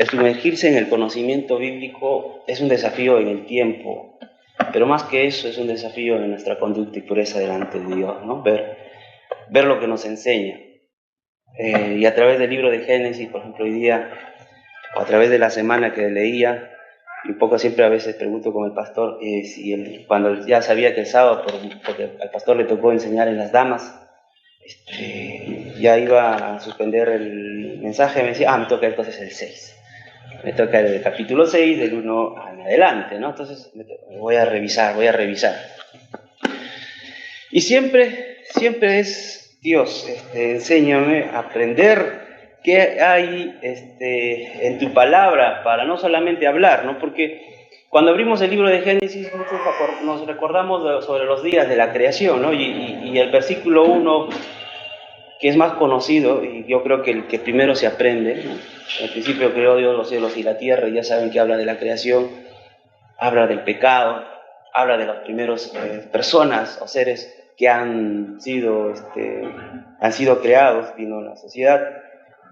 el sumergirse en el conocimiento bíblico es un desafío en el tiempo, pero más que eso es un desafío en nuestra conducta y pureza delante de Dios, ¿no? Ver lo que nos enseña. Y a través del libro de Génesis, por ejemplo, hoy día, o a través de la semana que leía, y un poco siempre a veces pregunto con el pastor, cuando ya sabía que el sábado, porque al pastor le tocó enseñar en las damas, ya iba a suspender el mensaje, me decía, me toca entonces el 6. Me toca el capítulo 6, del 1 en adelante, ¿no? Entonces voy a revisar. Y siempre es Dios, enséñame a aprender qué hay en tu palabra para no solamente hablar, ¿no? Porque cuando abrimos el libro de Génesis nos recordamos sobre los días de la creación, ¿no? Y el versículo 1, que es más conocido, y yo creo que el que primero se aprende, ¿no? Al principio creó Dios los cielos y la tierra, y ya saben que habla de la creación, habla del pecado, habla de las primeras personas o seres que han sido creados, vino la sociedad,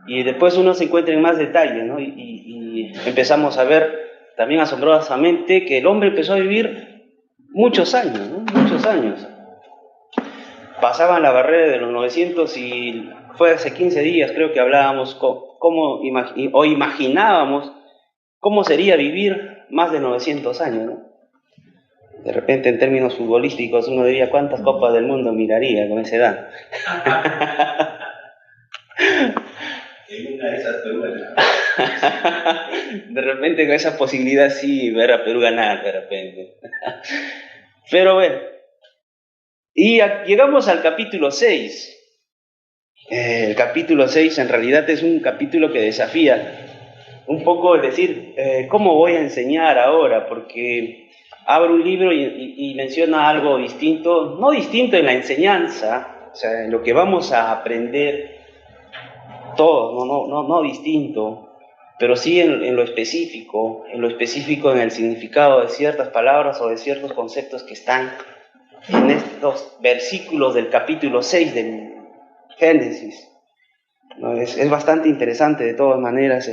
y después uno se encuentra en más detalle, ¿no? Y empezamos a ver también asombrosamente que el hombre empezó a vivir muchos años, ¿no? Muchos años. Pasaban la barrera de los 900 y fue hace 15 días, creo que hablábamos imaginábamos cómo sería vivir más de 900 años, ¿no? De repente, en términos futbolísticos, uno diría cuántas copas del mundo miraría con esa edad. En una de esas Perú ganar. De repente, con esa posibilidad, sí, ver a Perú ganar, de repente. Pero bueno, y llegamos al capítulo 6. El capítulo 6 en realidad es un capítulo que desafía un poco, es decir, ¿cómo voy a enseñar ahora? Porque abre un libro y menciona algo distinto, no distinto en la enseñanza, o sea, en lo que vamos a aprender todos, no distinto, pero sí en lo específico en el significado de ciertas palabras o de ciertos conceptos que están en estos versículos del capítulo 6 del Génesis. ¿No? Es bastante interesante de todas maneras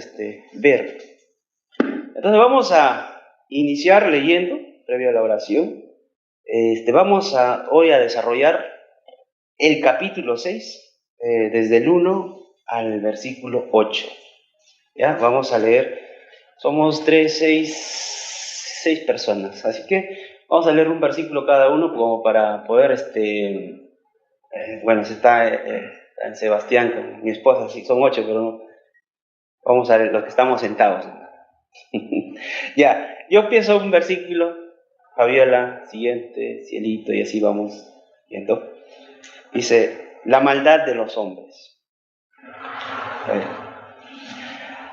ver. Entonces vamos a iniciar leyendo, previo a la oración. Vamos hoy a desarrollar el capítulo 6, desde el 1 al versículo 8. ¿Ya? Vamos a leer, somos 6 personas, así que vamos a leer un versículo cada uno como para poder, bueno, se está en Sebastián con mi esposa, sí, son 8, pero no, vamos a ver los que estamos sentados. Ya, yo empiezo un versículo, Fabiola, siguiente, Cielito, y así vamos viendo. Dice, la maldad de los hombres.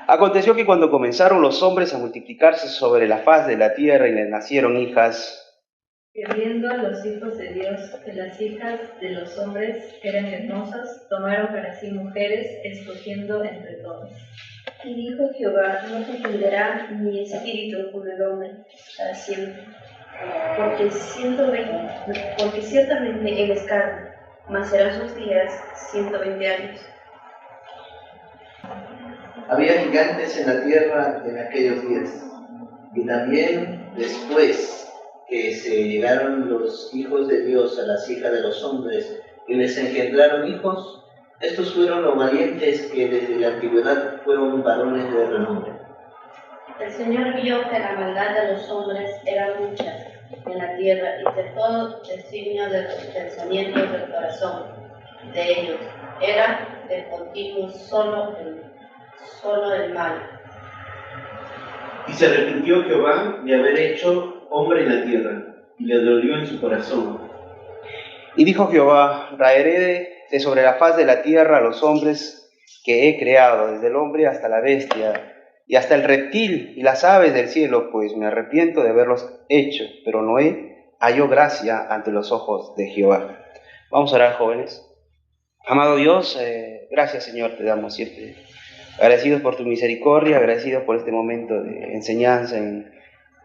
Aconteció que cuando comenzaron los hombres a multiplicarse sobre la faz de la tierra y les nacieron hijas, que viendo a los hijos de Dios que las hijas de los hombres eran hermosas, tomaron para sí mujeres, escogiendo entre todos. Y dijo Jehová, no contenderá mi espíritu con el hombre para siempre, porque ciertamente él es carne, mas serán sus días 120 años. Había gigantes en la tierra en aquellos días, y también después que se llegaron los hijos de Dios a las hijas de los hombres y les engendraron hijos, estos fueron los valientes que desde la antigüedad fueron varones de renombre. El Señor vio que la maldad de los hombres era mucha en la tierra y que todo designio de los pensamientos del corazón de ellos era de continuo solo el mal. Y se arrepintió Jehová de haber hecho hombre en la tierra, y le dolió en su corazón. Y dijo Jehová, raeré de sobre la faz de la tierra a los hombres que he creado, desde el hombre hasta la bestia, y hasta el reptil y las aves del cielo, pues me arrepiento de haberlos hecho. Pero Noé halló gracia ante los ojos de Jehová. Vamos a orar, jóvenes. Amado Dios, gracias, Señor, te damos siempre. Agradecidos por tu misericordia, agradecidos por este momento de enseñanza en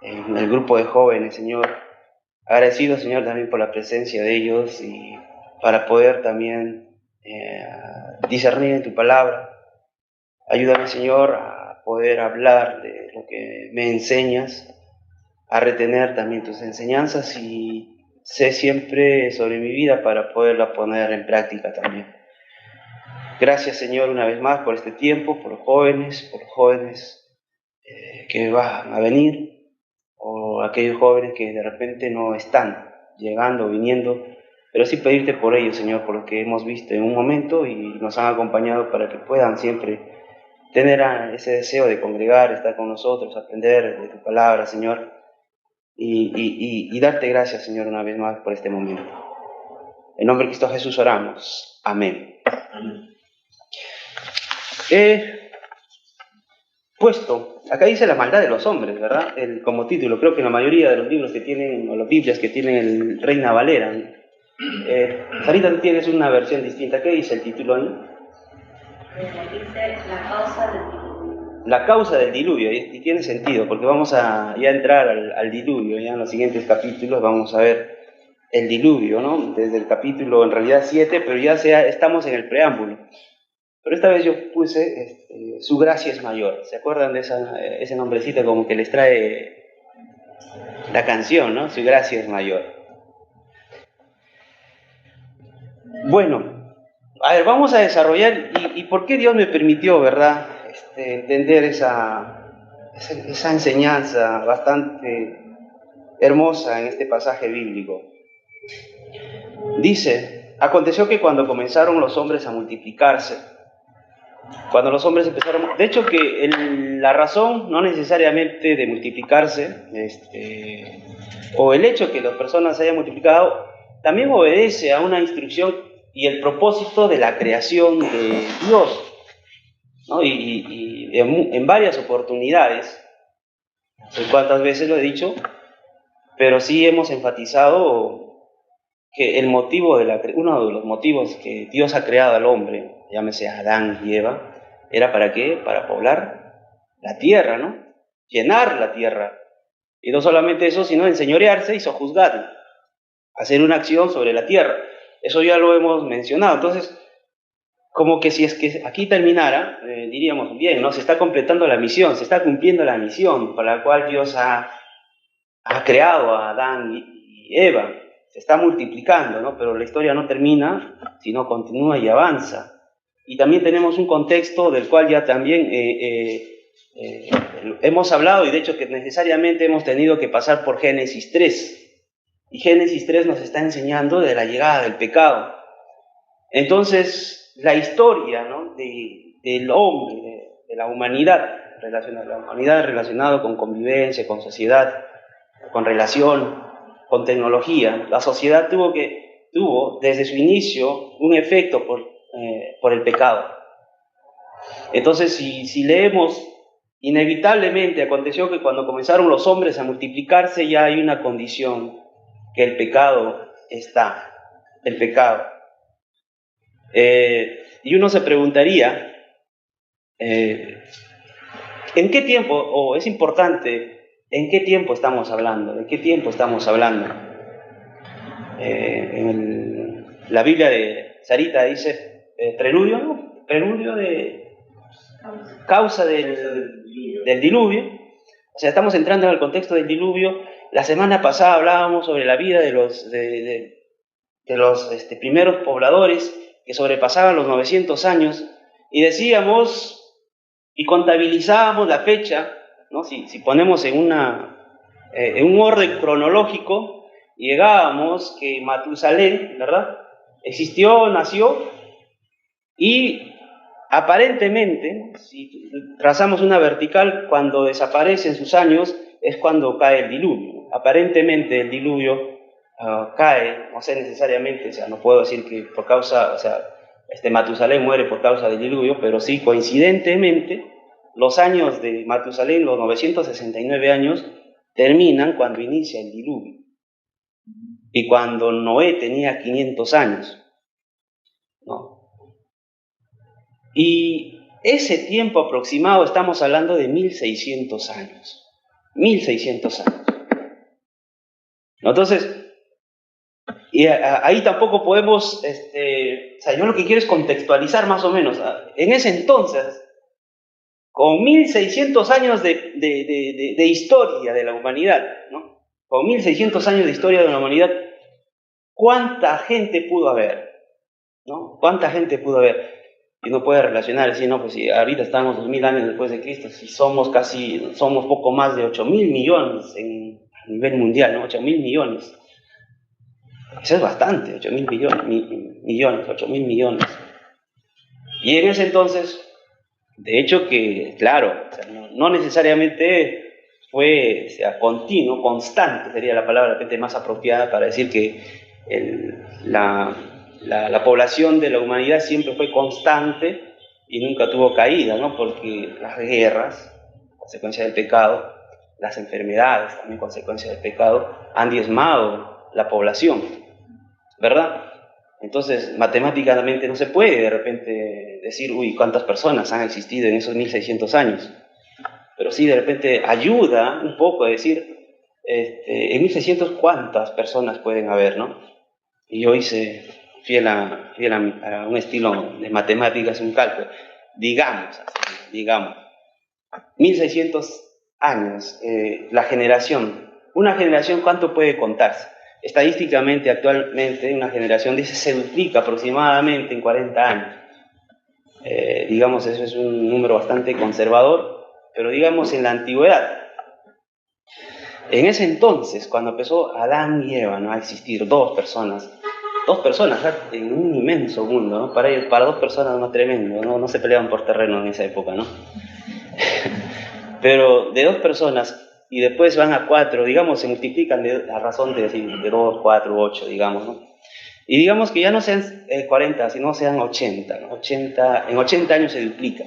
el grupo de jóvenes, Señor. Agradecidos, Señor, también por la presencia de ellos y para poder también discernir en tu palabra. Ayúdame, Señor, a poder hablar de lo que me enseñas, a retener también tus enseñanzas y sé siempre sobre mi vida para poderla poner en práctica también. Gracias, Señor, una vez más por este tiempo, por los jóvenes que van a venir, o aquellos jóvenes que de repente no están llegando, viniendo, pero sí pedirte por ellos, Señor, por lo que hemos visto en un momento y nos han acompañado para que puedan siempre tener ese deseo de congregar, estar con nosotros, aprender de tu palabra, Señor, y darte gracias, Señor, una vez más por este momento. En nombre de Cristo Jesús oramos. Amén. Amén. Puesto, acá dice la maldad de los hombres, ¿verdad? Como título, creo que en la mayoría de los libros que tienen, o las Biblias que tienen el Reina Valera, ¿no? Sarita, tú tienes una versión distinta. ¿Qué dice el título ahí? Dice la causa del diluvio. La causa del diluvio, y tiene sentido, porque vamos a ya entrar al diluvio, ya en los siguientes capítulos vamos a ver el diluvio, ¿no? Desde el capítulo, en realidad 7, pero ya estamos en el preámbulo. Pero esta vez yo puse su gracia es mayor. ¿Se acuerdan de ese nombrecito como que les trae la canción, ¿no? Su gracia es mayor. Bueno, a ver, vamos a desarrollar y por qué Dios me permitió, ¿verdad? Entender esa enseñanza bastante hermosa en este pasaje bíblico. Dice, aconteció que cuando comenzaron los hombres a multiplicarse, cuando los hombres empezaron, de hecho que la razón no necesariamente de multiplicarse, o el hecho de que las personas se hayan multiplicado, también obedece a una instrucción y el propósito de la creación de Dios, ¿no? Y en varias oportunidades, no sé cuántas veces lo he dicho, pero sí hemos enfatizado que uno de los motivos que Dios ha creado al hombre, llámese Adán y Eva, era ¿para qué? Para poblar la tierra, ¿no? Llenar la tierra. Y no solamente eso, sino enseñorearse y sojuzgar, hacer una acción sobre la tierra. Eso ya lo hemos mencionado. Entonces, como que si es que aquí terminara, diríamos, bien, ¿no? Se está completando la misión, se está cumpliendo la misión para la cual Dios ha creado a Adán y Eva. Se está multiplicando, ¿no? Pero la historia no termina, sino continúa y avanza. Y también tenemos un contexto del cual ya también hemos hablado, y de hecho que necesariamente hemos tenido que pasar por Génesis 3. Y Génesis 3 nos está enseñando de la llegada del pecado. Entonces, la historia, ¿no? del hombre, de la humanidad relacionada con convivencia, con sociedad, con relación, con tecnología. La sociedad tuvo desde su inicio un efecto por el pecado. Entonces, si leemos, inevitablemente aconteció que cuando comenzaron los hombres a multiplicarse ya hay una condición, que el pecado está, el pecado. Y uno se preguntaría, ¿en qué tiempo, o es importante, en qué tiempo estamos hablando? ¿De qué tiempo estamos hablando? La Biblia de Sarita dice preludio, ¿no? Preludio de causa del diluvio. O sea, estamos entrando en el contexto del diluvio. La semana pasada hablábamos sobre la vida de los primeros pobladores que sobrepasaban los 900 años y decíamos y contabilizábamos la fecha, ¿no? Si ponemos en un orden cronológico, llegábamos que Matusalén, ¿verdad? Existió, nació, y aparentemente, si trazamos una vertical, cuando desaparecen sus años, es cuando cae el diluvio. Aparentemente el diluvio cae, no sé necesariamente, o sea, no puedo decir que por causa, o sea, Matusalén muere por causa del diluvio, pero sí, coincidentemente, los años de Matusalén, los 969 años, terminan cuando inicia el diluvio. Y cuando Noé tenía 500 años, ¿no? Y ese tiempo aproximado, estamos hablando de 1600 años. 1600 años. Entonces, y ahí tampoco podemos, o sea, yo lo que quiero es contextualizar más o menos. En ese entonces, con 1600 años de historia de la humanidad, ¿no? Con 1600 años de historia de la humanidad, ¿cuánta gente pudo haber? ¿No? ¿Cuánta gente pudo haber? Y no puede relacionar, decir, no, pues si ahorita estamos 2000 años después de Cristo, si somos poco más de 8.000 millones a nivel mundial, ¿no? 8.000 millones. Eso es bastante, 8.000 millones, 8.000 millones. Y en ese entonces, de hecho que, claro, o sea, no necesariamente fue, o sea, continuo, constante sería la palabra de repente más apropiada para decir que la población de la humanidad siempre fue constante y nunca tuvo caída, ¿no? Porque las guerras, consecuencia del pecado, las enfermedades, también consecuencia del pecado, han diezmado la población, ¿verdad? Entonces, matemáticamente no se puede de repente decir, uy, cuántas personas han existido en esos 1600 años. Pero sí, de repente ayuda un poco a decir, en 1600, ¿cuántas personas pueden haber, no? Y yo hice, fiel a un estilo de matemáticas, un cálculo. Digamos, 1600 años, la generación. Una generación, ¿cuánto puede contarse? Estadísticamente, actualmente, una generación dice se duplica aproximadamente en 40 años. Digamos, eso es un número bastante conservador, pero digamos en la antigüedad. En ese entonces, cuando empezó Adán y Eva, ¿no?, a existir dos personas en un inmenso mundo, ¿no? Para dos personas más tremendo, ¿no? No se peleaban por terreno en esa época, ¿no? Pero de dos personas, y después van a 4, digamos, se multiplican a razón de 2, 4, 8, digamos, ¿no? Y digamos que ya no sean 40, sino sean 80, ¿no? En 80 años se duplica.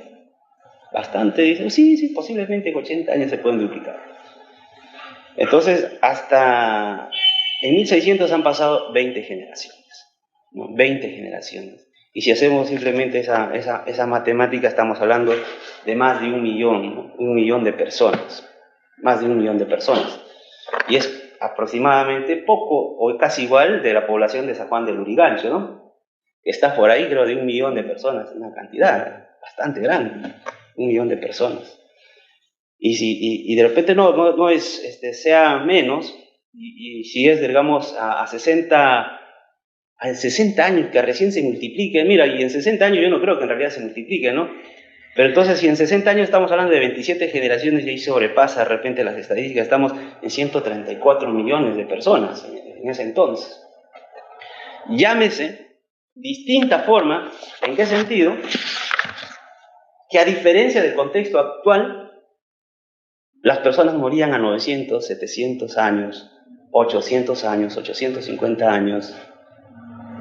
Bastante, dicen, sí, posiblemente en 80 años se pueden duplicar. Entonces, hasta en 1600 han pasado 20 generaciones, ¿no? 20 generaciones. Y si hacemos simplemente esa matemática, estamos hablando de más de 1 millón, ¿no? 1 millón de personas. Más de 1 millón de personas. Y es aproximadamente poco o casi igual de la población de San Juan del Lurigancho, ¿no? Está por ahí, creo, de 1 millón de personas, una cantidad bastante grande, 1 millón de personas. Y de repente no es, sea menos, y si es, digamos, a 60 años que recién se multiplique, mira, y en 60 años yo no creo que en realidad se multiplique, ¿no? Pero entonces, si en 60 años estamos hablando de 27 generaciones y ahí sobrepasa de repente las estadísticas, estamos en 134 millones de personas en ese entonces. Llámese distinta forma, ¿en qué sentido? Que a diferencia del contexto actual, las personas morían a 900, 700 años, 800 años, 850 años,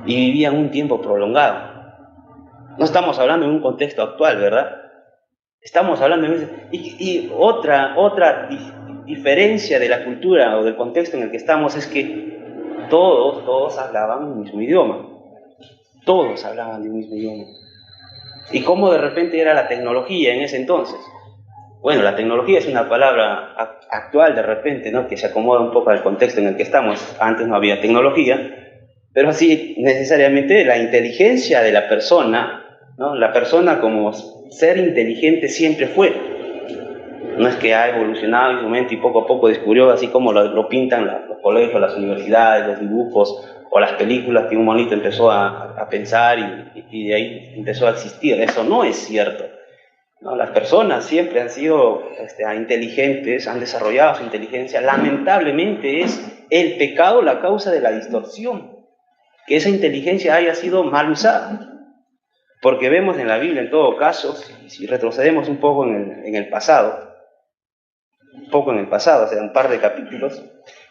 y vivían un tiempo prolongado. No estamos hablando en un contexto actual, ¿verdad? Estamos hablando y otra diferencia de la cultura o del contexto en el que estamos es que todos hablaban un mismo idioma. Todos hablaban de un mismo idioma. ¿Y cómo de repente era la tecnología en ese entonces? Bueno, la tecnología es una palabra actual de repente, ¿no?, que se acomoda un poco al contexto en el que estamos. Antes no había tecnología, pero sí necesariamente la inteligencia de la persona, ¿no? La persona como ser inteligente siempre fue. No es que ha evolucionado en un momento y poco a poco descubrió, así como lo pintan los colegios, las universidades, los dibujos o las películas, que un monito empezó a pensar y de ahí empezó a existir. Eso no es cierto, ¿no? Las personas siempre han sido inteligentes, han desarrollado su inteligencia. Lamentablemente es el pecado la causa de la distorsión, que esa inteligencia haya sido mal usada. Porque vemos en la Biblia, en todo caso, si retrocedemos un poco en el pasado, o sea, un par de capítulos,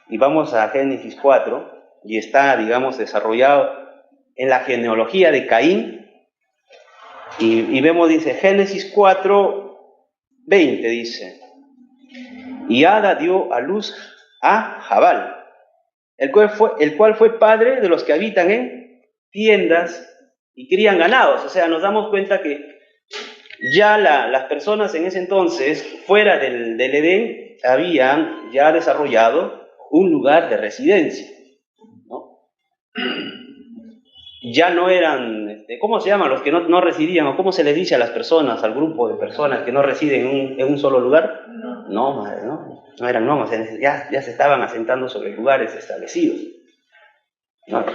y vamos a Génesis 4, y está, digamos, desarrollado en la genealogía de Caín, y vemos, dice, Génesis 4, 20, dice, y Ada dio a luz a Jabal, el cual fue padre de los que habitan en tiendas y crían ganados. O sea, nos damos cuenta que ya las personas en ese entonces, fuera del Edén, habían ya desarrollado un lugar de residencia, ¿no? ya no eran, ¿cómo se llaman los que no residían? ¿O cómo se les dice a las personas, al grupo de personas que no residen en un solo lugar? Nómadas, ¿no? No eran nómadas, ya se estaban asentando sobre lugares establecidos, ¿no?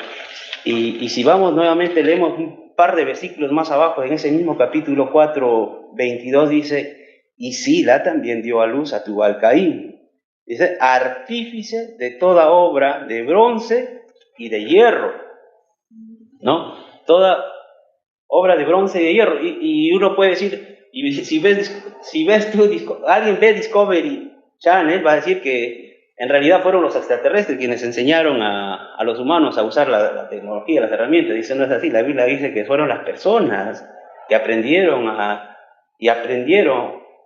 Y si vamos nuevamente, leemos un par de versículos más abajo, en ese mismo capítulo 4, 22, dice, y Sila también dio a luz a Tubal-Caín, dice, artífice de toda obra de bronce y de hierro, ¿no? Toda obra de bronce y de hierro. Y uno puede decir, y si ves tú, alguien ve Discovery Channel, va a decir que en realidad fueron los extraterrestres quienes enseñaron a los humanos a usar la tecnología, las herramientas. Dice, no es así, la Biblia dice que fueron las personas que aprendieron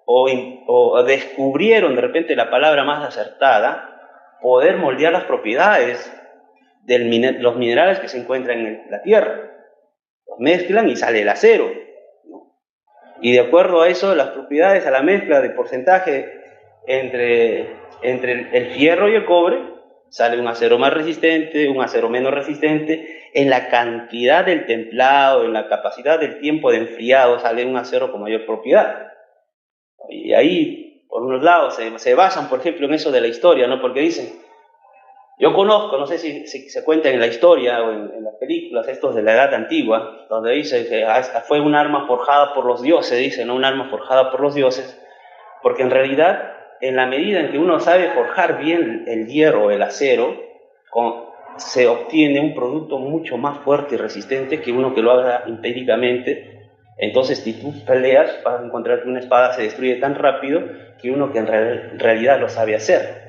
o descubrieron de repente la palabra más acertada, poder moldear las propiedades de los minerales que se encuentran en la tierra. Los mezclan y sale el acero, ¿no? Y de acuerdo a eso, las propiedades, a la mezcla de porcentaje entre el fierro y el cobre, sale un acero más resistente, un acero menos resistente. En la cantidad del templado, en la capacidad del tiempo de enfriado, sale un acero con mayor propiedad. Y ahí, por unos lados, se basan, por ejemplo, en eso de la historia, ¿no? Porque dicen, yo conozco, no sé si se cuenta en la historia o en las películas, estos de la Edad Antigua, donde dice que fue un arma forjada por los dioses, dice, ¿no? Un arma forjada por los dioses, porque en realidad, en la medida en que uno sabe forjar bien el hierro o el acero, se obtiene un producto mucho más fuerte y resistente que uno que lo haga empíricamente. Entonces, si tú peleas, vas a encontrar que una espada se destruye tan rápido que uno que en realidad lo sabe hacer.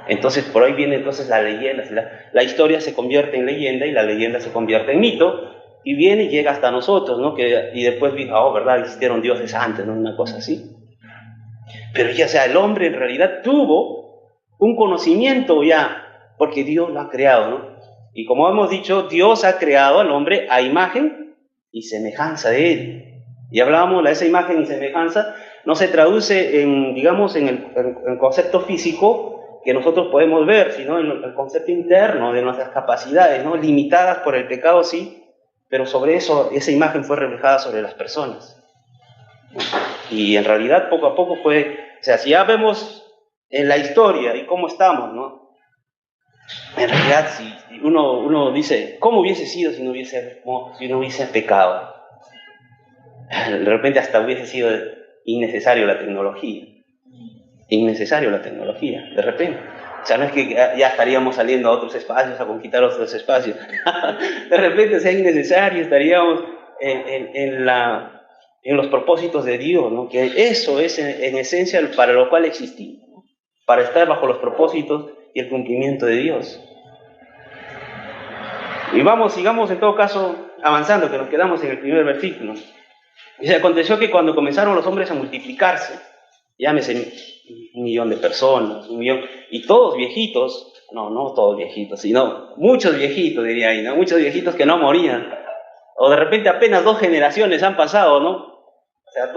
Entonces, por ahí viene entonces la leyenda. La historia se convierte en leyenda y la leyenda se convierte en mito, y viene y llega hasta nosotros, ¿no? Y después dijo, oh, ¿verdad? Existieron dioses antes, ¿no? Una cosa así. Pero ya sea, el hombre en realidad tuvo un conocimiento ya, porque Dios lo ha creado, ¿no? Y como hemos dicho, Dios ha creado al hombre a imagen y semejanza de él. Y hablábamos de esa imagen y semejanza, no se traduce en, digamos, en el concepto físico que nosotros podemos ver, sino en el concepto interno de nuestras capacidades, ¿no? Limitadas por el pecado, sí, pero sobre eso, esa imagen fue reflejada sobre las personas. Y en realidad, poco a poco fue, o sea, si ya vemos en la historia y cómo estamos, ¿no? En realidad, si uno dice, ¿cómo hubiese sido si no hubiese pecado? De repente hasta hubiese sido innecesario la tecnología. Innecesario la tecnología, de repente. O sea, no es que ya estaríamos saliendo a otros espacios, a conquistar otros espacios. De repente sea innecesario, estaríamos en los propósitos de Dios, ¿no? Que eso es en esencia para lo cual existimos, ¿no? Para estar bajo los propósitos y el cumplimiento de Dios. Y sigamos en todo caso avanzando, que nos quedamos en el primer versículo. Y se aconteció que cuando comenzaron los hombres a multiplicarse, llámese 1 millón de personas, 1 millón, y todos viejitos, no todos viejitos, sino muchos viejitos, diría ahí, ¿no? Muchos viejitos que no morían, o de repente apenas 2 generaciones han pasado, ¿no? O sea,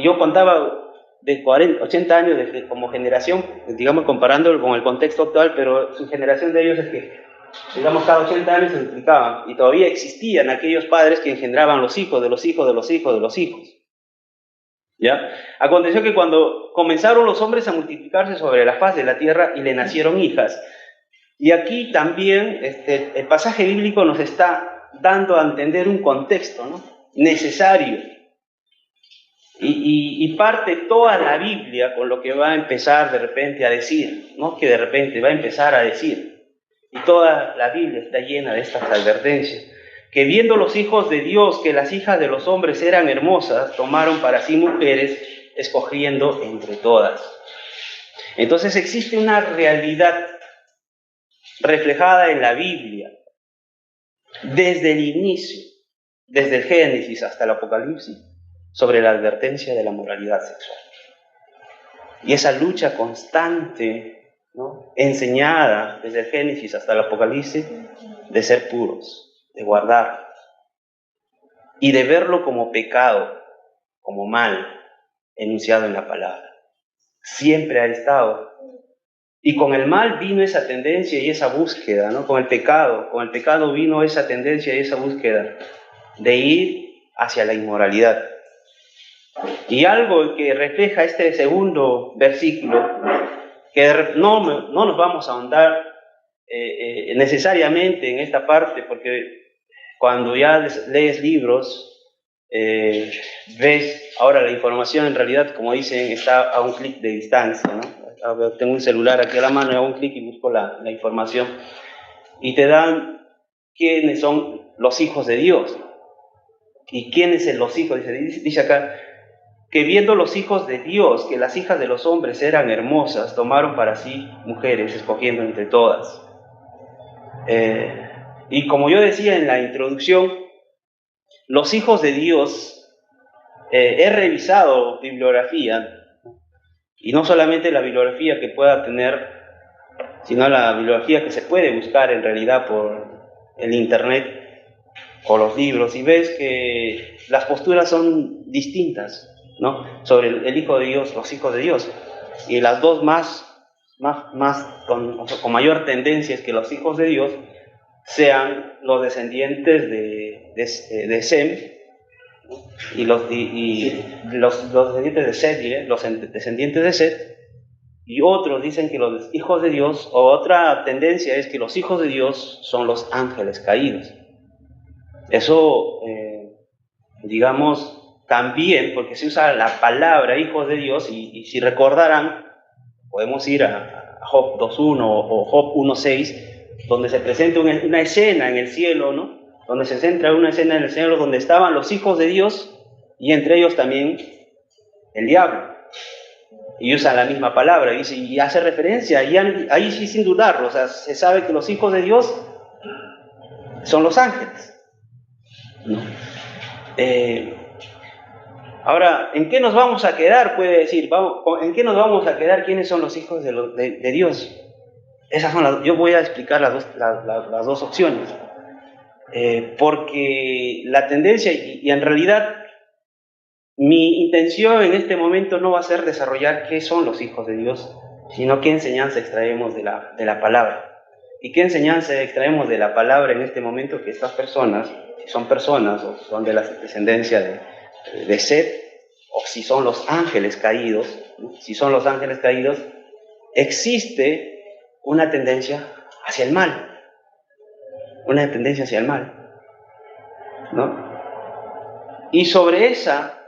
yo contaba de 40, 80 años como generación, digamos, comparándolo con el contexto actual, pero su generación de ellos es que, digamos, cada 80 años se multiplicaban, y todavía existían aquellos padres que engendraban los hijos de los hijos de los hijos de los hijos. ¿Ya? Aconteció que cuando comenzaron los hombres a multiplicarse sobre la faz de la tierra y le nacieron hijas, y aquí también el pasaje bíblico nos está dando a entender un contexto, ¿no? Necesario, y parte toda la Biblia con lo que va a empezar de repente a decir, ¿no? Que de repente va a empezar a decir, y toda la Biblia está llena de estas advertencias. Que viendo los hijos de Dios que las hijas de los hombres eran hermosas, tomaron para sí mujeres, escogiendo entre todas. Entonces existe una realidad reflejada en la Biblia, desde el inicio, desde el Génesis hasta el Apocalipsis, sobre la advertencia de la moralidad sexual. Y esa lucha constante, ¿no? Enseñada desde el Génesis hasta el Apocalipsis, de ser puros, de guardar, y de verlo como pecado, como mal, enunciado en la palabra. Siempre ha estado. Y con el mal vino esa tendencia y esa búsqueda, ¿no? Con el pecado vino esa tendencia y esa búsqueda de ir hacia la inmoralidad. Y algo que refleja este segundo versículo, que no nos vamos a ahondar necesariamente en esta parte, porque cuando ya lees libros, ves ahora la información en realidad, como dicen, está a un clic de distancia, ¿no? Tengo un celular aquí a la mano y hago un clic y busco la información y te dan quiénes son los hijos de Dios. ¿Y quiénes son los hijos? Dice acá que viendo los hijos de Dios que las hijas de los hombres eran hermosas, tomaron para sí mujeres, escogiendo entre todas. Y como yo decía en la introducción, los hijos de Dios, he revisado bibliografía, y no solamente la bibliografía que pueda tener, sino la bibliografía que se puede buscar en realidad por el internet o los libros, y ves que las posturas son distintas, ¿no? Sobre el Hijo de Dios, los hijos de Dios. Y las dos con mayor tendencia es que los hijos de Dios sean los descendientes de Sem, y los descendientes de Set, los descendientes de Set, y otros dicen que los hijos de Dios, o otra tendencia es que los hijos de Dios son los ángeles caídos. Eso, digamos, también, porque se usa la palabra hijos de Dios, y si recordarán, podemos ir a Job 2.1 o Job 1.6, donde se presenta una escena en el cielo, ¿no? Donde se centra una escena en el cielo donde estaban los hijos de Dios y entre ellos también el diablo. Y usa la misma palabra, dice, y hace referencia, y ahí sí sin dudarlo, o sea, se sabe que los hijos de Dios son los ángeles, ¿no? Ahora, ¿en qué nos vamos a quedar? Puede decir, ¿en qué nos vamos a quedar? ¿Quiénes son los hijos de Dios? Esas son yo voy a explicar las dos opciones. Porque la tendencia, y en realidad mi intención en este momento no va a ser desarrollar qué son los hijos de Dios, sino qué enseñanza extraemos de la palabra. ¿Y qué enseñanza extraemos de la palabra en este momento? Que estas personas, si son personas o son de la descendencia de Set, o si son los ángeles caídos, ¿no? Si son los ángeles caídos, existe una tendencia hacia el mal. Una tendencia hacia el mal, ¿no? Y sobre esa,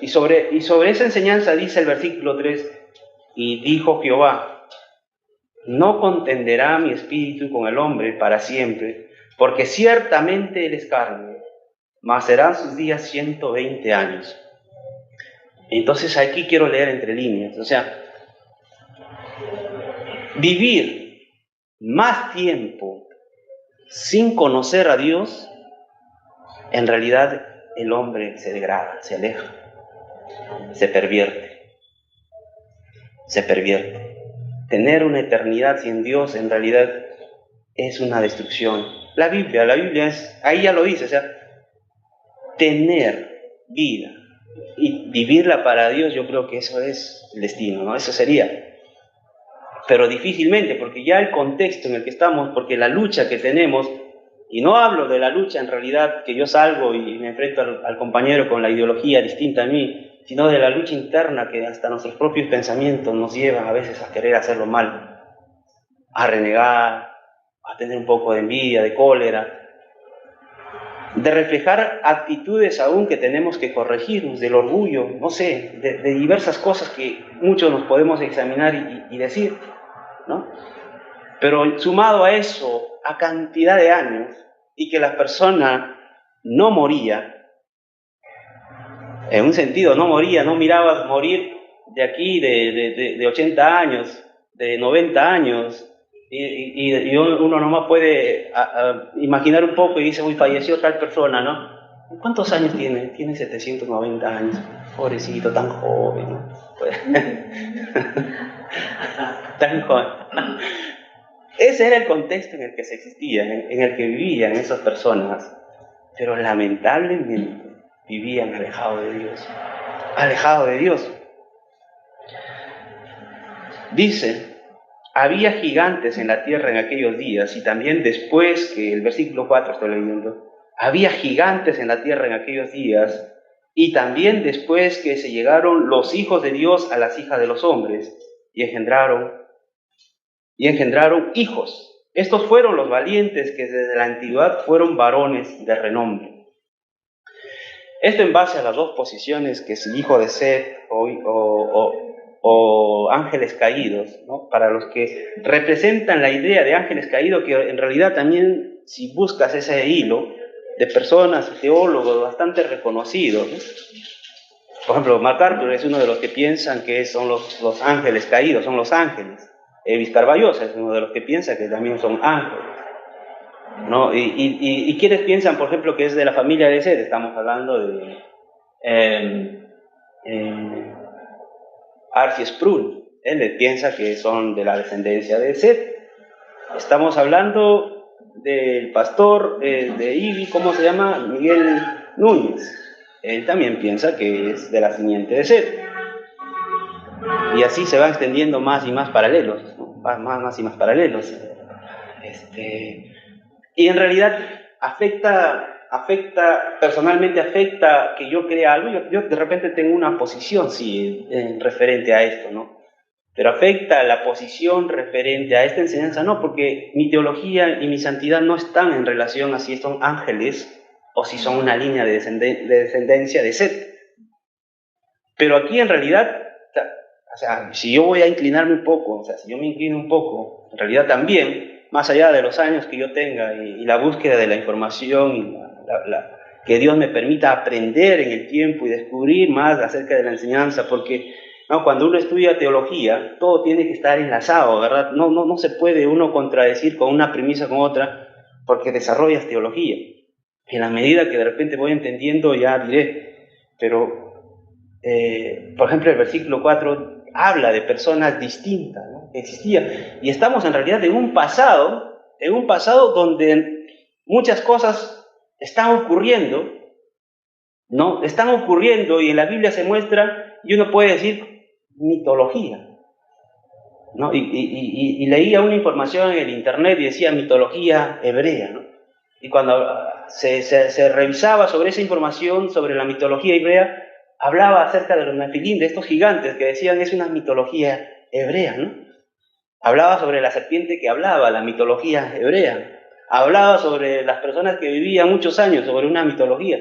y sobre esa enseñanza dice el versículo 3, y dijo Jehová, no contenderá mi espíritu con el hombre para siempre, porque ciertamente él es carne, mas serán sus días 120 años. Entonces aquí quiero leer entre líneas, o sea, vivir más tiempo sin conocer a Dios, en realidad el hombre se degrada, se aleja, se pervierte. Tener una eternidad sin Dios en realidad es una destrucción. La Biblia es, ahí ya lo dice, o sea, tener vida y vivirla para Dios, yo creo que eso es el destino, ¿no? Eso sería. Pero difícilmente, porque ya el contexto en el que estamos, porque la lucha que tenemos, y no hablo de la lucha en realidad que yo salgo y me enfrento al compañero con la ideología distinta a mí, sino de la lucha interna que hasta nuestros propios pensamientos nos llevan a veces a querer hacerlo mal, a renegar, a tener un poco de envidia, de cólera, de reflejar actitudes aún que tenemos que corregirnos, del orgullo, no sé, de diversas cosas que muchos nos podemos examinar y decir, ¿no? Pero sumado a eso, a cantidad de años, y que la persona no moría, en un sentido no moría, no mirabas morir de aquí de 80 años, de 90 años, y uno nomás puede imaginar un poco y dice, uy, falleció tal persona, ¿no? ¿Cuántos años tiene? Tiene 790 años, pobrecito, tan joven, ¿no? Tan joven. Ese era el contexto en el que se existía, en el que vivían esas personas, pero lamentablemente vivían alejados de Dios. Dice, había gigantes en la tierra en aquellos días, y también después, que el versículo 4 estoy leyendo, había gigantes en la tierra en aquellos días, y también después que se llegaron los hijos de Dios a las hijas de los hombres, y engendraron hijos. Estos fueron los valientes que desde la antigüedad fueron varones de renombre. Esto en base a las dos posiciones, que es hijo de Set o ángeles caídos, ¿no? Para los que representan la idea de ángeles caídos, que en realidad también, si buscas ese hilo de personas, teólogos bastante reconocidos, ¿no? Por ejemplo, MacArthur es uno de los que piensan que son los ángeles caídos, son los ángeles. Evis Carballosa es uno de los que piensa que también son ángeles, ¿no? Y quienes piensan, por ejemplo, que es de la familia de Set. Estamos hablando de R.C. Sproul. Él piensa que son de la descendencia de Set. Estamos hablando del pastor de IBI, ¿cómo se llama? Miguel Núñez. Él también piensa que es de la simiente de Set. Y así se van extendiendo más y más paralelos, ¿no? Más y más paralelos. Y en realidad personalmente afecta que yo crea algo. Yo de repente tengo una posición, sí, referente a esto, ¿no? Pero afecta la posición referente a esta enseñanza, no, porque mi teología y mi santidad no están en relación a si son ángeles o si son una línea de descendencia de Set. Pero aquí en realidad, o sea, si yo voy a inclinarme un poco, o sea, si yo me inclino un poco, en realidad también, más allá de los años que yo tenga y la búsqueda de la información y que Dios me permita aprender en el tiempo y descubrir más acerca de la enseñanza, porque no, cuando uno estudia teología, todo tiene que estar enlazado, ¿verdad? No se puede uno contradecir con una premisa con otra, porque desarrollas teología. En la medida que de repente voy entendiendo, ya diré, pero, por ejemplo, el versículo 4 habla de personas distintas, ¿no? Que existían. Y estamos en realidad en un pasado donde muchas cosas están ocurriendo, ¿no? Están ocurriendo, y en la Biblia se muestra, y uno puede decir, mitología, ¿no? Y leía una información en el internet y decía mitología hebrea, ¿no? Y cuando se revisaba sobre esa información, sobre la mitología hebrea, hablaba acerca de los Nefilim, de estos gigantes que decían es una mitología hebrea, ¿no? Hablaba sobre la serpiente que hablaba, la mitología hebrea. Hablaba sobre las personas que vivían muchos años, sobre una mitología.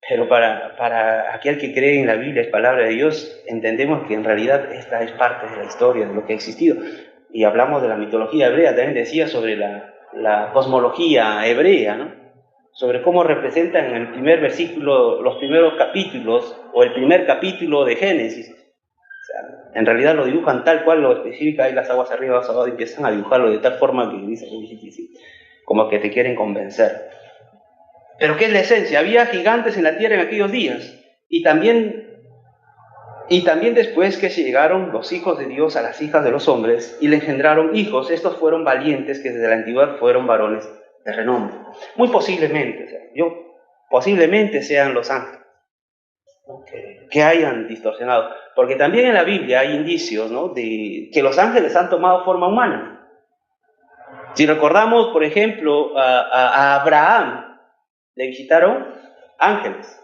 Pero para aquel que cree en la Biblia, es palabra de Dios, entendemos que en realidad esta es parte de la historia, de lo que ha existido. Y hablamos de la mitología hebrea, también decía sobre la cosmología hebrea, ¿no? Sobre cómo representan en el primer versículo los primeros capítulos, o el primer capítulo de Génesis. O sea, en realidad lo dibujan tal cual lo especifica, hay las aguas arriba, abajo, y empiezan a dibujarlo de tal forma que dice, como que te quieren convencer. Pero ¿qué es la esencia? Había gigantes en la tierra en aquellos días, y también después que se llegaron los hijos de Dios a las hijas de los hombres, y le engendraron hijos. Estos fueron valientes que desde la antigüedad fueron varones de renombre. Muy posiblemente, posiblemente sean los ángeles, ¿no? que hayan distorsionado, porque también en la Biblia hay indicios, ¿no? de que los ángeles han tomado forma humana. Si recordamos, por ejemplo, a Abraham, le visitaron ángeles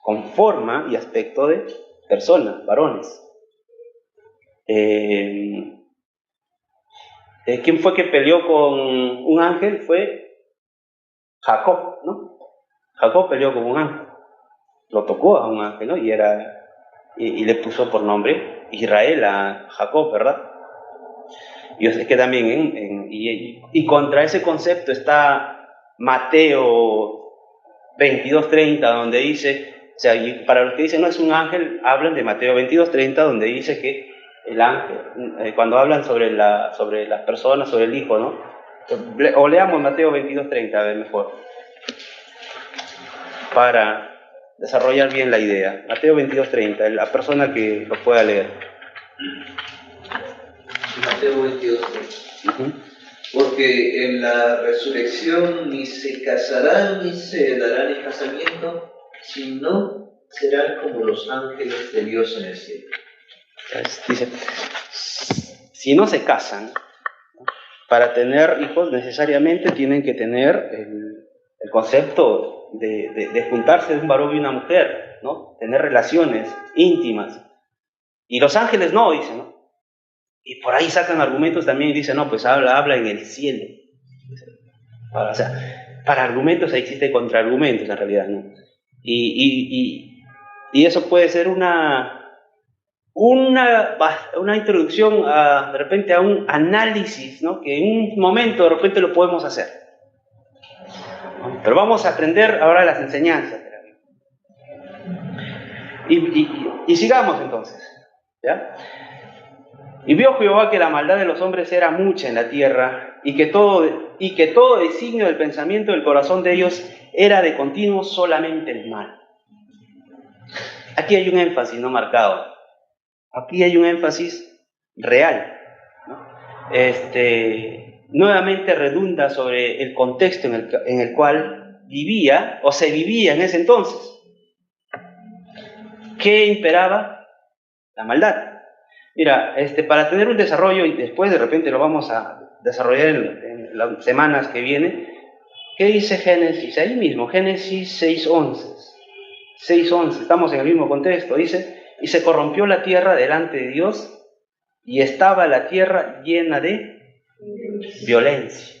con forma y aspecto de personas, varones. ¿Quién fue que peleó con un ángel? Fue Jacob, ¿no? Jacob peleó con un ángel, lo tocó a un ángel, ¿no? Y le puso por nombre Israel a Jacob, ¿verdad? Y es que también, y contra ese concepto está Mateo 22:30, donde dice, o sea, y para los que dicen no es un ángel, hablan de Mateo 22:30, donde dice que el ángel, cuando hablan sobre las personas, sobre el Hijo, ¿no? O leamos Mateo 22:30, a ver mejor, para desarrollar bien la idea. Mateo 22:30, la persona que lo pueda leer. Mateo 22:30. Porque en la resurrección ni se casarán ni se darán en casamiento, sino serán como los ángeles de Dios en el cielo. Dice, si no se casan, para tener hijos necesariamente tienen que tener el concepto de juntarse de un varón y una mujer, ¿no? Tener relaciones íntimas. Y los ángeles no, dicen, ¿no? Y por ahí sacan argumentos también y dicen, no, pues habla en el cielo. O sea, para argumentos existen contraargumentos en realidad, ¿no? Y eso puede ser una introducción de repente a un análisis, ¿no? Que en un momento de repente lo podemos hacer. Pero vamos a aprender ahora las enseñanzas. Y sigamos entonces, ¿ya? Y vio Jehová que la maldad de los hombres era mucha en la tierra, y que todo designio del pensamiento del corazón de ellos era de continuo solamente el mal. Aquí hay un énfasis no marcado. Aquí hay un énfasis real, ¿no? Nuevamente redunda sobre el contexto en el cual vivía o se vivía en ese entonces. ¿Qué imperaba? La maldad. Mira, para tener un desarrollo, y después de repente lo vamos a desarrollar en las semanas que vienen, ¿qué dice Génesis? Ahí mismo, Génesis 6:11. 6:11, estamos en el mismo contexto, dice, y se corrompió la tierra delante de Dios, y estaba la tierra llena de violencia.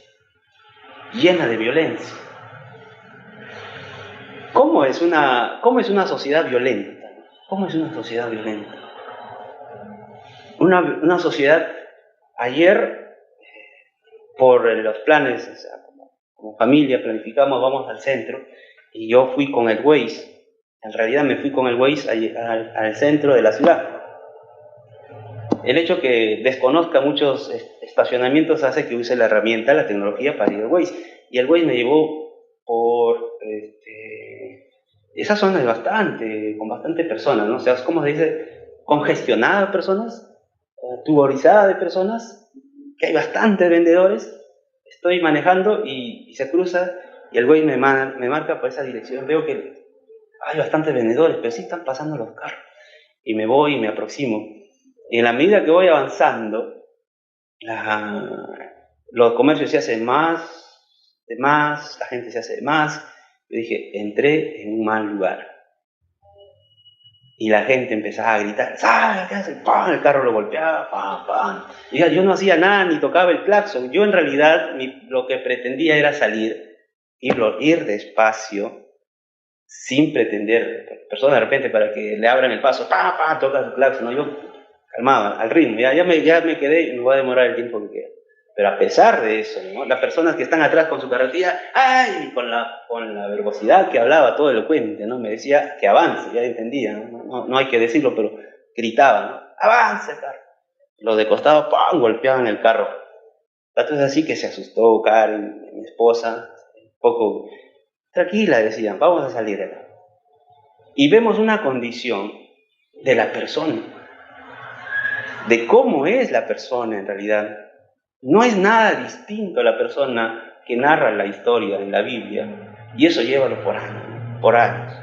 Llena de violencia. ¿Cómo es una sociedad violenta? ¿Cómo es una sociedad violenta? Una sociedad, ayer, por los planes, o sea, como familia, planificamos, vamos al centro, y yo fui con el Waze. En realidad me fui con el Waze al centro de la ciudad. El hecho que desconozca muchos estacionamientos hace que use la herramienta, la tecnología para ir al Waze. Y el Waze me llevó por esa zona con bastante personas, ¿no? O sea, ¿cómo se dice? Congestionada de personas, tuborizada de personas, que hay bastantes vendedores. Estoy manejando y se cruza y el Waze me marca por esa dirección. Veo que hay bastantes vendedores, pero sí están pasando los carros. Y me voy y me aproximo. Y en la medida que voy avanzando, los comercios se hacen más, la gente se hace más. Yo dije, entré en un mal lugar. Y la gente empezaba a gritar, ¡ah! ¿Qué hace? ¡Pam! El carro lo golpeaba, ¡pam! ¡Pam! Y yo no hacía nada, ni tocaba el claxon. Yo en realidad lo que pretendía era salir, ir despacio, sin pretender, personas de repente para que le abran el paso, ¡pam! ¡Pam! Toca su claxon, ¿no? Yo calmaba, al ritmo, ya me quedé y me voy a demorar el tiempo que queda. Pero a pesar de eso, ¿no? Las personas que están atrás con su carretilla, ¡ay! Con la verbosidad que hablaba, todo elocuente, ¿no? Me decía que avance, ya entendía, no hay que decirlo, pero gritaba, ¿no? ¡Avance, carro! Los de costado, ¡pam! Golpeaban el carro. Tanto es así que se asustó Karen, mi esposa, un poco tranquila, decían, vamos a salir de acá. Y vemos una condición de la persona, de cómo es la persona en realidad. No es nada distinto a la persona que narra la historia en la Biblia, y eso llévalo por años.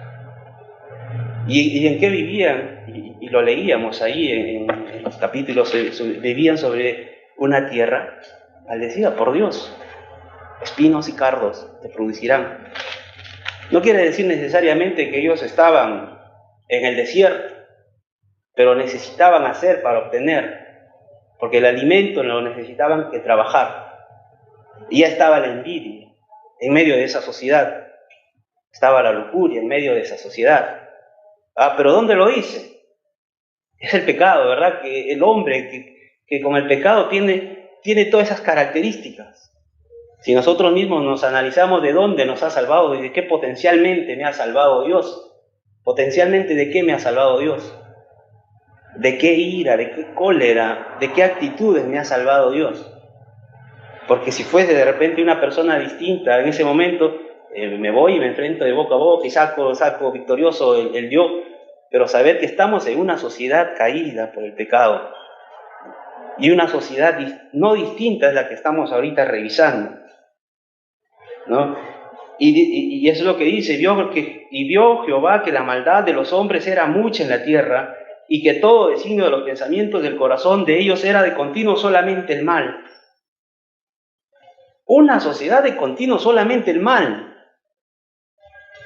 ¿Y en qué vivían? Y lo leíamos ahí en los capítulos, vivían sobre una tierra maldecida por Dios. Espinos y cardos te producirán. No quiere decir necesariamente que ellos estaban en el desierto, pero necesitaban hacer para obtener, porque el alimento lo necesitaban que trabajar. Y ya estaba la envidia en medio de esa sociedad, estaba la lujuria en medio de esa sociedad. Pero ¿dónde lo hice? Es el pecado, ¿verdad? Que el hombre que con el pecado tiene todas esas características. Si nosotros mismos nos analizamos de dónde nos ha salvado y de qué potencialmente me ha salvado Dios, potencialmente de qué me ha salvado Dios, de qué ira, de qué cólera, de qué actitudes me ha salvado Dios. Porque si fuese de repente una persona distinta en ese momento, me voy y me enfrento de boca a boca y saco victorioso el yo, pero saber que estamos en una sociedad caída por el pecado y una sociedad no distinta es la que estamos ahorita revisando, ¿no? Y eso es lo que dice, vio Jehová que la maldad de los hombres era mucha en la tierra y que todo designio de los pensamientos del corazón de ellos era de continuo solamente el mal. Una sociedad de continuo solamente el mal.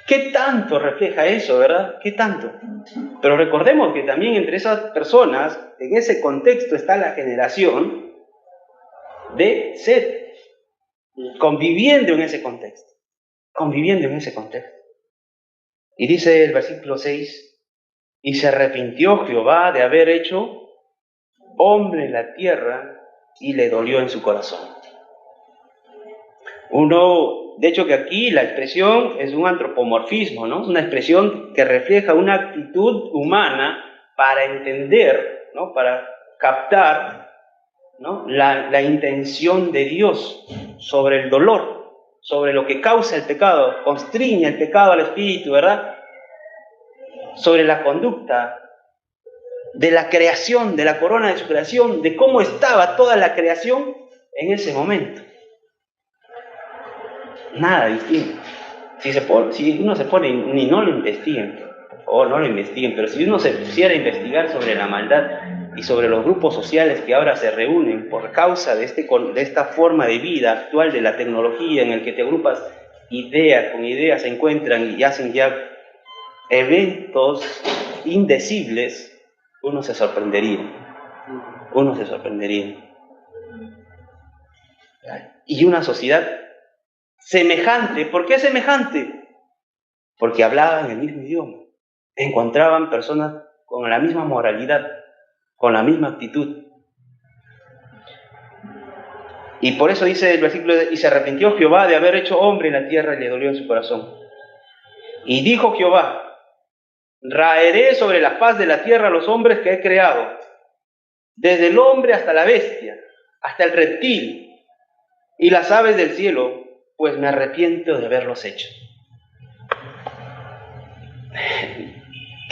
¿Qué tanto refleja eso, verdad? ¿Qué tanto? Pero recordemos que también entre esas personas, en ese contexto está la generación de Set, conviviendo en ese contexto. Conviviendo en ese contexto. Y dice el versículo 6, y se arrepintió Jehová de haber hecho hombre en la tierra y le dolió en su corazón. De hecho que aquí la expresión es un antropomorfismo, ¿no? Una expresión que refleja una actitud humana para entender, ¿no? Para captar, ¿no? la intención de Dios sobre el dolor, sobre lo que causa el pecado, constriñe el pecado al espíritu, ¿verdad? Sobre la conducta de la creación, de la corona de su creación, de cómo estaba toda la creación en ese momento. Nada distinto. Si uno se pone, ni no lo investiguen, por favor, no lo investiguen, pero si uno se pusiera a investigar sobre la maldad y sobre los grupos sociales que ahora se reúnen por causa de esta forma de vida actual de la tecnología, en el que te agrupas ideas con ideas, se encuentran y hacen ya eventos indecibles, uno se sorprendería. Uno se sorprendería. Y una sociedad semejante. ¿Por qué semejante? Porque hablaban el mismo idioma. Encontraban personas con la misma moralidad, con la misma actitud. Y por eso dice el versículo, y se arrepintió Jehová de haber hecho hombre en la tierra y le dolió en su corazón. Y dijo Jehová, raeré sobre la faz de la tierra a los hombres que he creado, desde el hombre hasta la bestia, hasta el reptil y las aves del cielo, pues me arrepiento de haberlos hecho.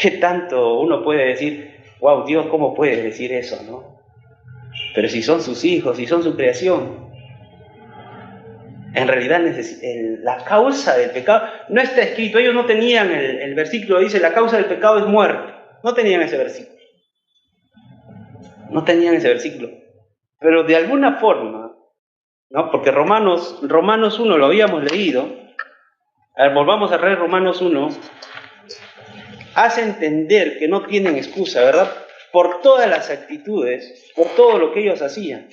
¿Qué tanto uno puede decir, wow, Dios, ¿cómo puede decir eso, no? Pero si son sus hijos, si son su creación. En realidad la causa del pecado no está escrito. Ellos no tenían el versículo, dice, la causa del pecado es muerte. No tenían ese versículo. No tenían ese versículo. Pero de alguna forma, ¿no? Porque Romanos 1 lo habíamos leído. A ver, volvamos a leer Romanos 1. Hace entender que no tienen excusa, ¿verdad? Por todas las actitudes, por todo lo que ellos hacían.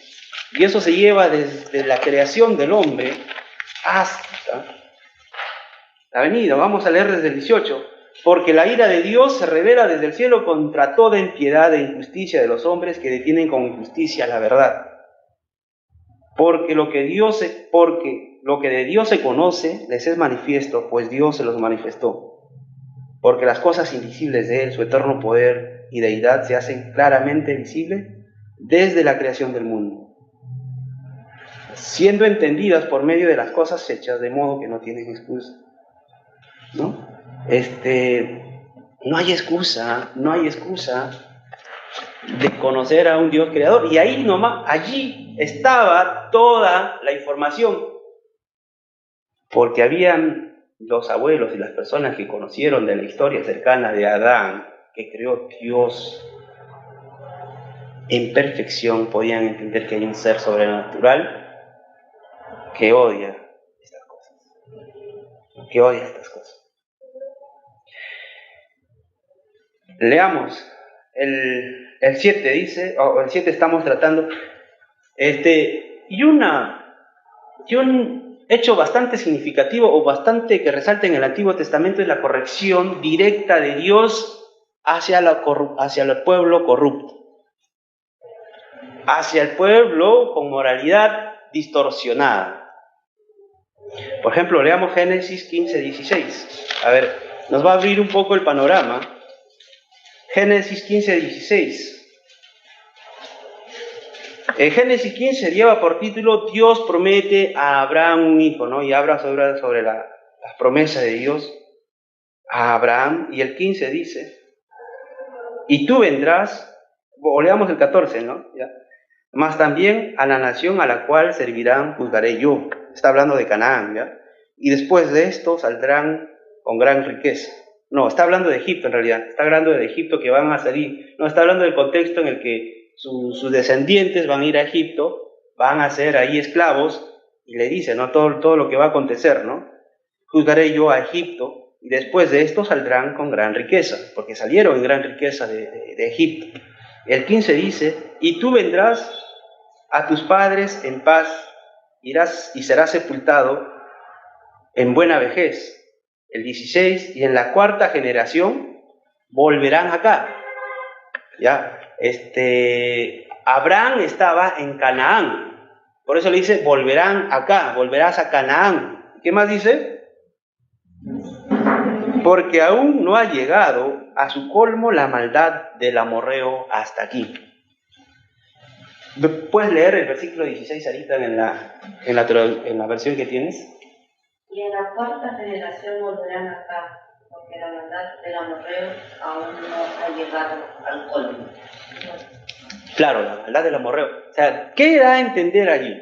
Y eso se lleva desde la creación del hombre hasta la venida. Vamos a leer desde el 18. Porque la ira de Dios se revela desde el cielo contra toda impiedad e injusticia de los hombres que detienen con injusticia la verdad. Porque lo que de Dios se conoce les es manifiesto, pues Dios se los manifestó. Porque las cosas invisibles de Él, su eterno poder y deidad, se hacen claramente visibles desde la creación del mundo, siendo entendidas por medio de las cosas hechas, de modo que no tienen excusa. ¿No? No hay excusa de conocer a un Dios creador. Y ahí nomás, allí estaba toda la información. Porque habían los abuelos y las personas que conocieron de la historia cercana de Adán, que creó Dios en perfección, podían entender que hay un ser sobrenatural que odia estas cosas. Leamos el 7 dice, el 7 estamos tratando, y un hecho bastante significativo o bastante que resalta en el Antiguo Testamento es la corrección directa de Dios hacia el pueblo corrupto, hacia el pueblo con moralidad distorsionada. Por ejemplo, leamos Génesis 15:16. A ver, nos va a abrir un poco el panorama. Génesis 15:16. Génesis 15 lleva por título Dios promete a Abraham un hijo, ¿no? Y habla sobre las promesas de Dios a Abraham. Y el 15 dice, y tú vendrás, o leamos el 14, ¿no? ¿Ya? Mas también a la nación a la cual servirán juzgaré yo. Está hablando de Canaán, ¿ya? Y después de esto saldrán con gran riqueza. No, está hablando de Egipto en realidad. Está hablando de Egipto que van a salir. No, está hablando del contexto en el que sus descendientes van a ir a Egipto, van a ser ahí esclavos, y le dice, ¿no? Todo lo que va a acontecer, ¿no? Juzgaré yo a Egipto, y después de esto saldrán con gran riqueza, porque salieron en gran riqueza de Egipto. El 15 dice, y tú vendrás a tus padres en paz, irás y serás sepultado en buena vejez. El 16, y en la cuarta generación volverán acá. Ya, Abraham estaba en Canaán, por eso le dice, volverán acá, volverás a Canaán. ¿Qué más dice? Porque aún no ha llegado a su colmo la maldad del amorreo hasta aquí. ¿Puedes leer el versículo 16 ahorita en la versión que tienes? Y en la cuarta generación volverán acá, porque la maldad del amorreo aún no ha llegado al colmo. Claro, la maldad del amorreo. O sea, ¿qué da a entender allí?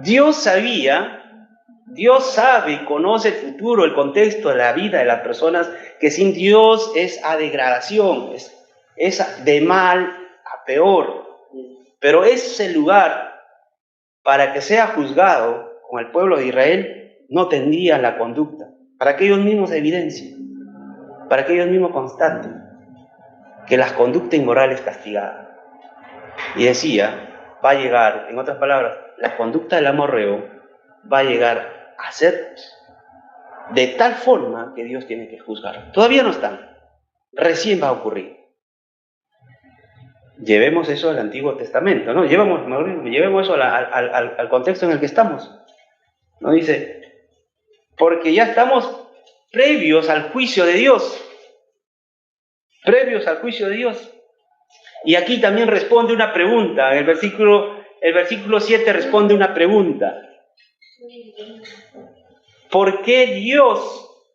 Dios sabía, Dios sabe y conoce el futuro, el contexto de la vida de las personas, que sin Dios es a degradación, es de mal a peor. Pero ese lugar, para que sea juzgado con el pueblo de Israel, no tendría la conducta, para que ellos mismos evidencien, para que ellos mismos constaten que la conducta inmoral es castigada. Y decía, va a llegar, en otras palabras, la conducta del amorreo va a llegar a ser de tal forma que Dios tiene que juzgar. Todavía no están, recién va a ocurrir. Llevemos eso al Antiguo Testamento, ¿no? Llevemos eso al contexto en el que estamos. ¿No? Dice, porque ya estamos previos al juicio de Dios. Previos al juicio de Dios. Y aquí también responde una pregunta. El versículo 7 responde una pregunta. ¿Por qué Dios,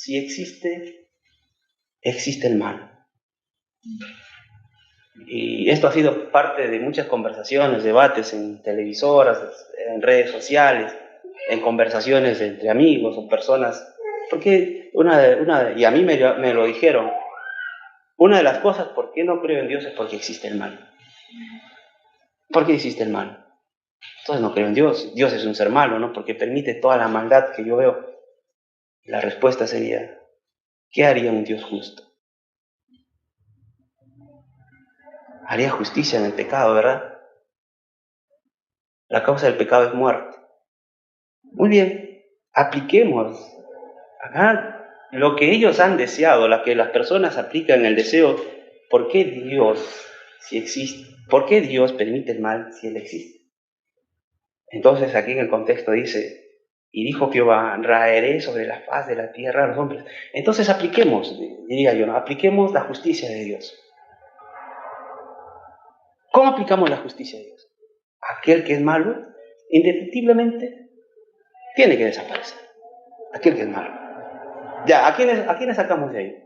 si existe el mal? Y esto ha sido parte de muchas conversaciones, debates en televisoras, en redes sociales, en conversaciones entre amigos o personas. Porque y a mí me lo dijeron, una de las cosas por qué no creo en Dios es porque existe el mal. ¿Por qué existe el mal? Entonces no creo en Dios. Dios es un ser malo, ¿no? Porque permite toda la maldad que yo veo. La respuesta sería, ¿qué haría un Dios justo? Haría justicia en el pecado, ¿verdad? La causa del pecado es muerte. Muy bien, apliquemos acá lo que ellos han deseado, lo que las personas aplican el deseo. ¿Por qué Dios, si existe? ¿Por qué Dios permite el mal si Él existe? Entonces aquí en el contexto dice, y dijo Jehová, raeré sobre la faz de la tierra a los hombres. Entonces apliquemos, diría yo, ¿no? Apliquemos la justicia de Dios. ¿Cómo aplicamos la justicia de Dios? Aquel que es malo, indefectiblemente, tiene que desaparecer. Aquel que es malo. Ya, ¿a quiénes sacamos de ahí?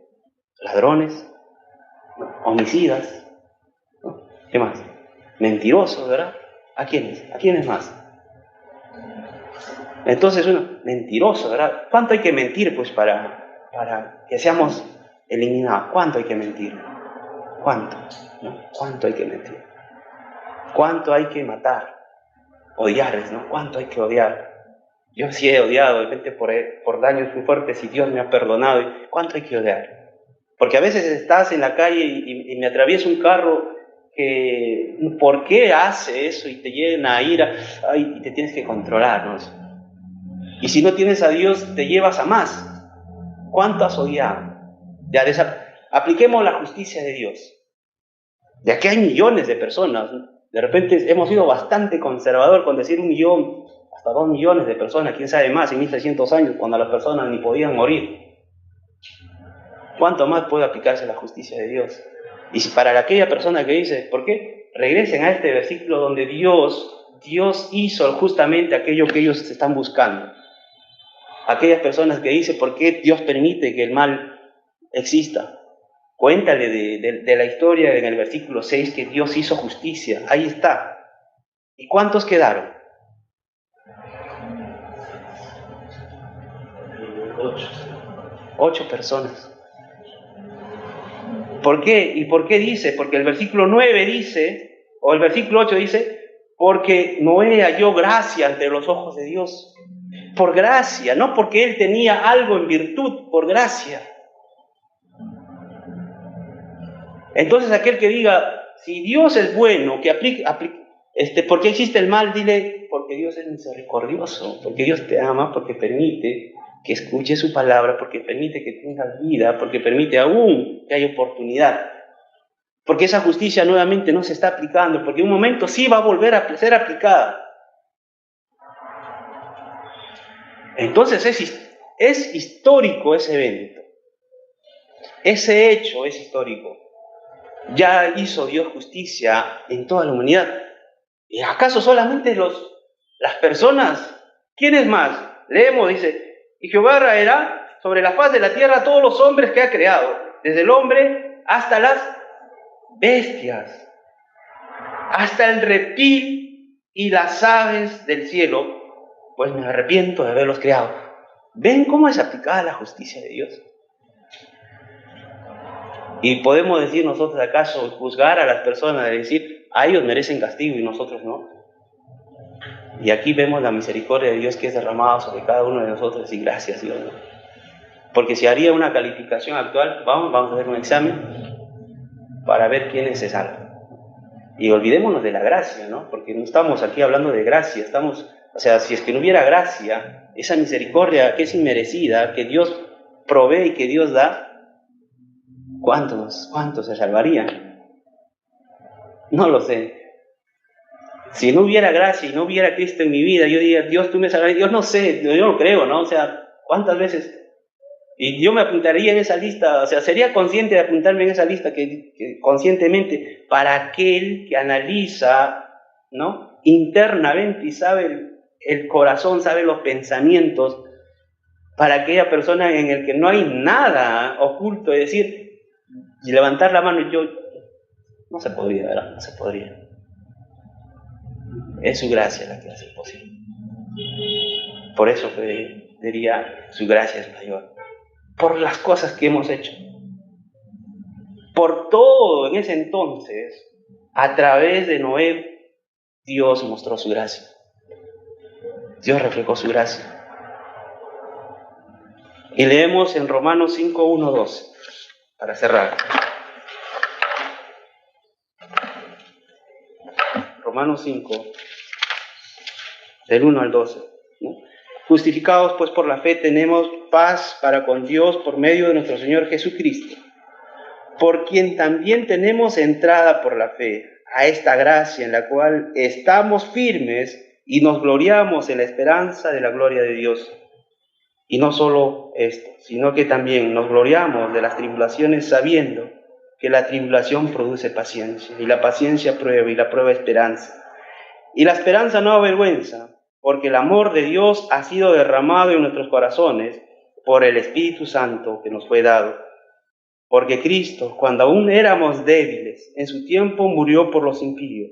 Ladrones, ¿no? Homicidas, ¿no? ¿Qué más? Mentirosos, ¿verdad? ¿A quiénes? ¿A quiénes más? Entonces mentiroso, ¿verdad? ¿Cuánto hay que mentir pues para que seamos eliminados? ¿Cuánto hay que mentir? ¿Cuánto? ¿No? ¿Cuánto hay que mentir? ¿Cuánto hay que matar? Odiar, ¿no? ¿Cuánto hay que odiar? Yo sí he odiado, de repente por daños muy fuertes y Dios me ha perdonado. ¿Cuánto hay que odiar? Porque a veces estás en la calle y me atraviesa un carro que, ¿por qué hace eso? Y te llena a ira, y te tienes que controlar, ¿no? Y si no tienes a Dios, te llevas a más. ¿Cuánto has odiado? Ya, apliquemos la justicia de Dios. Ya que hay millones de personas, ¿no? De repente hemos sido bastante conservador con decir 1 millón, hasta 2 millones de personas, quién sabe más, en 1300 años, cuando las personas ni podían morir. ¿Cuánto más puede aplicarse la justicia de Dios? Y si para aquella persona que dice, ¿por qué? Regresen a este versículo donde Dios hizo justamente aquello que ellos están buscando. Aquellas personas que dicen, ¿por qué Dios permite que el mal exista? Cuéntale de la historia en el versículo 6 que Dios hizo justicia. Ahí está. ¿Y cuántos quedaron? 8. 8 personas. ¿Por qué? ¿Y por qué dice? Porque el versículo 9 dice, o el versículo 8 dice, porque Noé halló gracia ante los ojos de Dios. Por gracia, no porque él tenía algo en virtud, por gracia. Entonces aquel que diga, si Dios es bueno, que ¿por qué existe el mal? Dile, porque Dios es misericordioso, porque Dios te ama, porque permite que escuches su palabra, porque permite que tengas vida, porque permite aún que haya oportunidad. Porque esa justicia nuevamente no se está aplicando, porque en un momento sí va a volver a ser aplicada. Entonces es histórico ese evento. Ese hecho es histórico. Ya hizo Dios justicia en toda la humanidad. ¿Y acaso solamente las personas? ¿Quiénes más? Leemos, dice, y Jehová raerá sobre la faz de la tierra a todos los hombres que ha creado, desde el hombre hasta las bestias, hasta el reptil y las aves del cielo, pues me arrepiento de haberlos creado. ¿Ven cómo es aplicada la justicia de Dios? Y podemos decir nosotros, ¿acaso juzgar a las personas, de decir, a ellos merecen castigo y nosotros no? Y aquí vemos la misericordia de Dios que es derramada sobre cada uno de nosotros, y gracias Dios, ¿no? Porque si haría una calificación actual, vamos a hacer un examen para ver quiénes se salvan. Y olvidémonos de la gracia, ¿no? Porque no estamos aquí hablando de gracia, si es que no hubiera gracia, esa misericordia que es inmerecida, que Dios provee y que Dios da, ¿cuántos se salvarían? No lo sé. Si no hubiera gracia y no hubiera Cristo en mi vida, yo diría, Dios, tú me salvarías. Dios, no sé, yo no creo, ¿no? O sea, ¿cuántas veces? Y yo me apuntaría en esa lista, o sea, sería consciente de apuntarme en esa lista que conscientemente, para aquel que analiza, ¿no? Internamente y sabe el corazón, sabe los pensamientos, para aquella persona en el que no hay nada oculto, es decir, y levantar la mano, yo no se podría, ¿verdad? No se podría. Es su gracia la que hace posible. Por eso diría, su gracia es mayor. Por las cosas que hemos hecho. Por todo en ese entonces, a través de Noé, Dios mostró su gracia. Dios reflejó su gracia. Y leemos en Romanos 5, 1, 12, para cerrar. Romanos 5, del 1 al 12. ¿No? Justificados pues por la fe tenemos paz para con Dios por medio de nuestro Señor Jesucristo, por quien también tenemos entrada por la fe a esta gracia en la cual estamos firmes y nos gloriamos en la esperanza de la gloria de Dios. Y no solo esto, sino que también nos gloriamos de las tribulaciones sabiendo que la tribulación produce paciencia, y la paciencia prueba, y la prueba esperanza. Y la esperanza no avergüenza, porque el amor de Dios ha sido derramado en nuestros corazones por el Espíritu Santo que nos fue dado. Porque Cristo, cuando aún éramos débiles, en su tiempo murió por los impíos.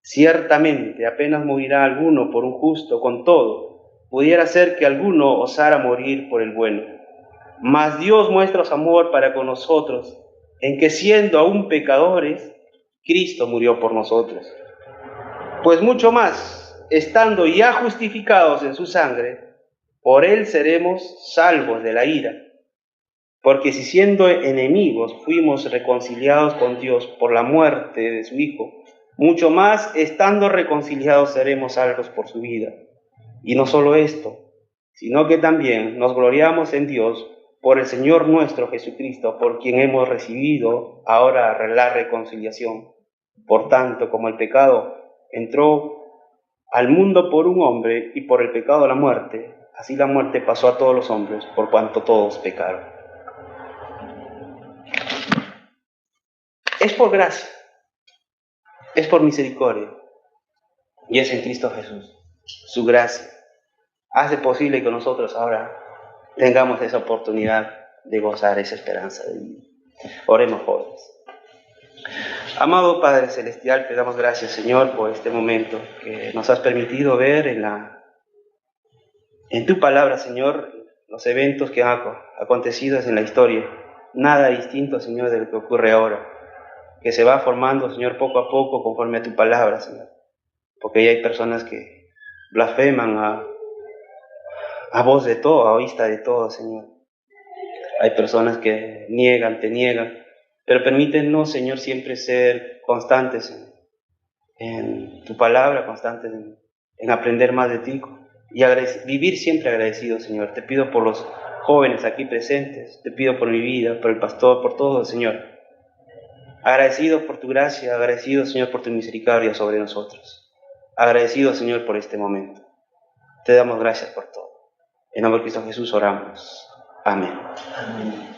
Ciertamente, apenas morirá alguno por un justo, con todo, pudiera ser que alguno osara morir por el bueno. Mas Dios muestra su amor para con nosotros, en que siendo aún pecadores, Cristo murió por nosotros. Pues mucho más, estando ya justificados en su sangre, por él seremos salvos de la ira. Porque si siendo enemigos fuimos reconciliados con Dios por la muerte de su Hijo, mucho más, estando reconciliados, seremos salvos por su vida. Y no solo esto, sino que también nos gloriamos en Dios por el Señor nuestro Jesucristo, por quien hemos recibido ahora la reconciliación. Por tanto, como el pecado entró al mundo por un hombre y por el pecado la muerte, así la muerte pasó a todos los hombres, por cuanto todos pecaron. Es por gracia, es por misericordia, y es en Cristo Jesús. Su gracia hace posible que nosotros ahora tengamos esa oportunidad de gozar esa esperanza de vida. Oremos, jóvenes. Amado Padre Celestial, te damos gracias, Señor, por este momento que nos has permitido ver en tu palabra, Señor, los eventos que han acontecido en la historia. Nada distinto, Señor, de lo que ocurre ahora, que se va formando, Señor, poco a poco conforme a tu palabra, Señor. Porque ahí hay personas que blasfeman a voz de todo, a vista de todo, Señor. Hay personas que te niegan, pero permítenos, Señor, siempre ser constantes en tu palabra, constantes en aprender más de ti y vivir siempre agradecidos, Señor. Te pido por los jóvenes aquí presentes, te pido por mi vida, por el pastor, por todo, Señor. Agradecido por tu gracia, agradecido, Señor, por tu misericordia sobre nosotros. Agradecido, Señor, por este momento. Te damos gracias por todo. En nombre de Cristo Jesús oramos. Amén. Amén.